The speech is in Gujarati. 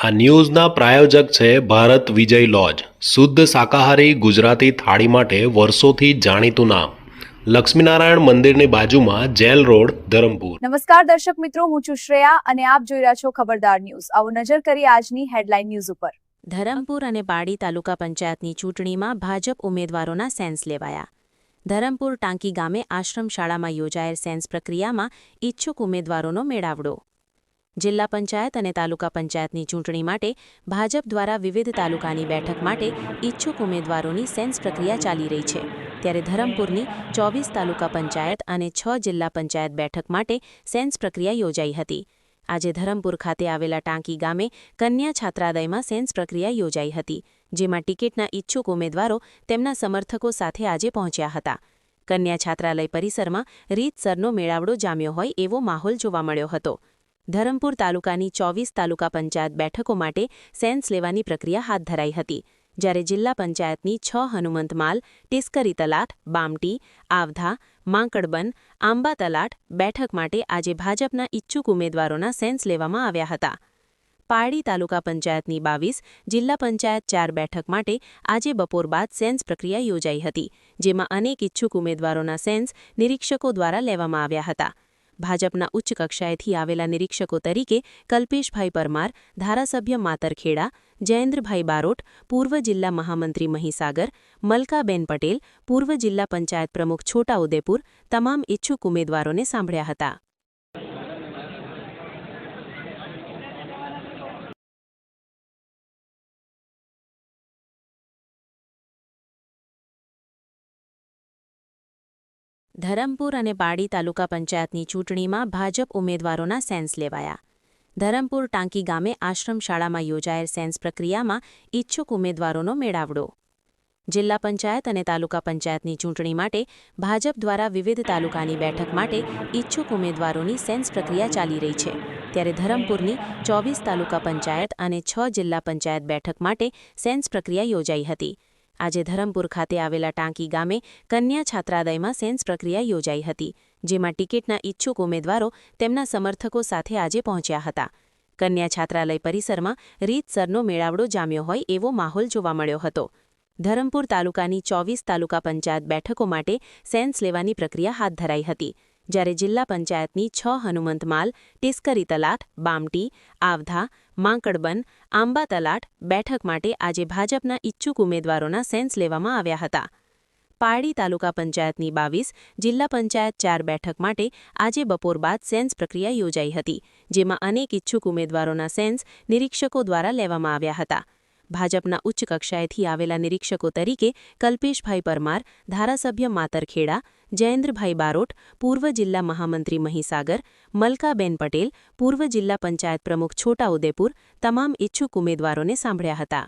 આ ન્યૂઝના પ્રાયોજક છે ભારત વિજય લોજ, શુદ્ધ શાકાહારી ગુજરાતી થાળી માટે વર્ષોથી જાણીતું નામ, લક્ષ્મીનારાયણ મંદિરની બાજુમાં જેલ રોડ, ધરમપુર। નમસ્કાર દર્શક મિત્રો, હું છું શ્રેયા અને આપ જોઈ રહ્યા છો ખબરદાર ન્યૂઝ। આવો નજર કરીએ આજની હેડલાઇન ન્યૂઝ ઉપર। ધરમપુર અને પાડી તાલુકા પંચાયતની ચૂંટણીમાં ભાજપ ઉમેદવારોના સેન્સ લેવાયા। ધરમપુર ટાંકી ગામે આશ્રમ શાળામાં યોજાયેલ સેન્સ પ્રક્રિયામાં ઇચ્છુક ઉમેદવારોનો મેળાવડો। જિલ્લા પંચાયત અને તાલુકા પંચાયતની ચૂંટણી માટે ભાજપ દ્વારા વિવિધ તાલુકાની બેઠક માટે ઇચ્છુક ઉમેદવારોની સેન્સ પ્રક્રિયા ચાલી રહી છે, ત્યારે ધરમપુરની 24 તાલુકા પંચાયત અને 6 જિલ્લા પંચાયત બેઠક માટે સેન્સ પ્રક્રિયા યોજાઈ હતી। આજે ધરમપુર ખાતે આવેલા ટાંકી ગામે કન્યા છાત્રાલયમાં સેન્સ પ્રક્રિયા યોજાઈ હતી, જેમાં ટિકિટના ઇચ્છુક ઉમેદવારો તેમના સમર્થકો સાથે આજે પહોંચ્યા હતા। કન્યા છાત્રાલય પરિસરમાં રીતસરનો મેળાવડો જામ્યો હોય એવો માહોલ જોવા મળ્યો હતો। ધરમપુર તાલુકાની 24 તાલુકા પંચાયત બેઠકો માટે સેન્સ લેવાની પ્રક્રિયા હાથ ધરાઈ હતી, જ્યારે જિલ્લા પંચાયતની 6 હનુમંતમાલ, ટિસ્કરી તલાટ, બામટી, આવધા, માંકડબન, આંબા તલાટ બેઠક માટે આજે ભાજપના ઇચ્છુક ઉમેદવારોના સેન્સ લેવામાં આવ્યા હતા। પારડી તાલુકા પંચાયતની 22, જિલ્લા પંચાયત 4 બેઠક માટે આજે બપોર બાદ સેન્સ પ્રક્રિયા યોજાઈ હતી, જેમાં અનેક ઇચ્છુક ઉમેદવારોના સેન્સ નિરીક્ષકો દ્વારા લેવામાં આવ્યા હતા। ભાજપના ઉચ્ચ કક્ષાએથી આવેલા નિરીક્ષકો તરીકે કલ્પેશભાઈ પરમાર, ધારાસભ્ય માતરખેડા, જયેન્દ્રભાઈ બારોટ, પૂર્વ જિલ્લા મહામંત્રી મહીસાગર, મલકાબેન પટેલ, પૂર્વ જિલ્લા પંચાયત પ્રમુખ છોટાઉદેપુર તમામ ઇચ્છુક ઉમેદવારોને સાંભળ્યા હતા। ધરમપુર અને પાડી તાલુકા પંચાયતની ચૂંટણીમાં ભાજપ ઉમેદવારોના સેન્સ લેવાયા। ધરમપુર ટાંકી ગામે આશ્રમ શાળામાં યોજાયેલ સેન્સ પ્રક્રિયામાં ઇચ્છુક ઉમેદવારોનો મેળાવડો। જિલ્લા પંચાયત અને તાલુકા પંચાયતની ચૂંટણી માટે ભાજપ દ્વારા વિવિધ તાલુકાની બેઠક માટે ઇચ્છુક ઉમેદવારોની સેન્સ પ્રક્રિયા ચાલી રહી છે, ત્યારે ધરમપુરની 24 તાલુકા પંચાયત અને 6 જિલ્લા પંચાયત બેઠક માટે સેન્સ પ્રક્રિયા યોજાઈ હતી। આજે ધરમપુર ખાતે આવેલા ટાંકી ગામે કન્યા છાત્રાલયમાં સેન્સ પ્રક્રિયા યોજાઈ હતી, જેમાં ટિકિટના ઇચ્છુક ઉમેદવારો તેમના સમર્થકો સાથે આજે પહોંચ્યા હતા। કન્યા છાત્રાલય પરિસરમાં રીતસરનો મેળાવડો જામ્યો હોય એવો માહોલ જોવા મળ્યો હતો। ધરમપુર તાલુકાની 24 તાલુકા પંચાયત બેઠકો માટે સેન્સ લેવાની પ્રક્રિયા હાથ ધરાઈ હતી, જ્યારે જિલ્લા પંચાયતની 6 હનુમંતમાલ, ટિસ્કરી તલાટ, બામટી, આવધા, માંકડબન, આંબા તલાટ બેઠક માટે આજે ભાજપના ઇચ્છુક ઉમેદવારોના સેન્સ લેવામાં આવ્યા હતા। પારડી તાલુકા પંચાયતની 22, જિલ્લા પંચાયત 4 બેઠક માટે આજે બપોર બાદ સેન્સ પ્રક્રિયા યોજાઈ હતી, જેમાં અનેક ઇચ્છુક ઉમેદવારોના સેન્સ નિરીક્ષકો દ્વારા લેવામાં આવ્યા હતા। ભાજપના ઉચ્ચ કક્ષાએથી આવેલા નિરીક્ષકો તરીકે કલ્પેશભાઈ પરમાર, ધારાસભ્ય માતરખેડા, જયેન્દ્રભાઈ બારોટ, પૂર્વ જિલ્લા મહામંત્રી મહીસાગર, મલકાબેન પટેલ, પૂર્વ જિલ્લા પંચાયત પ્રમુખ છોટાઉદેપુર તમામ ઇચ્છુક ઉમેદવારોને સાંભળ્યા હતા।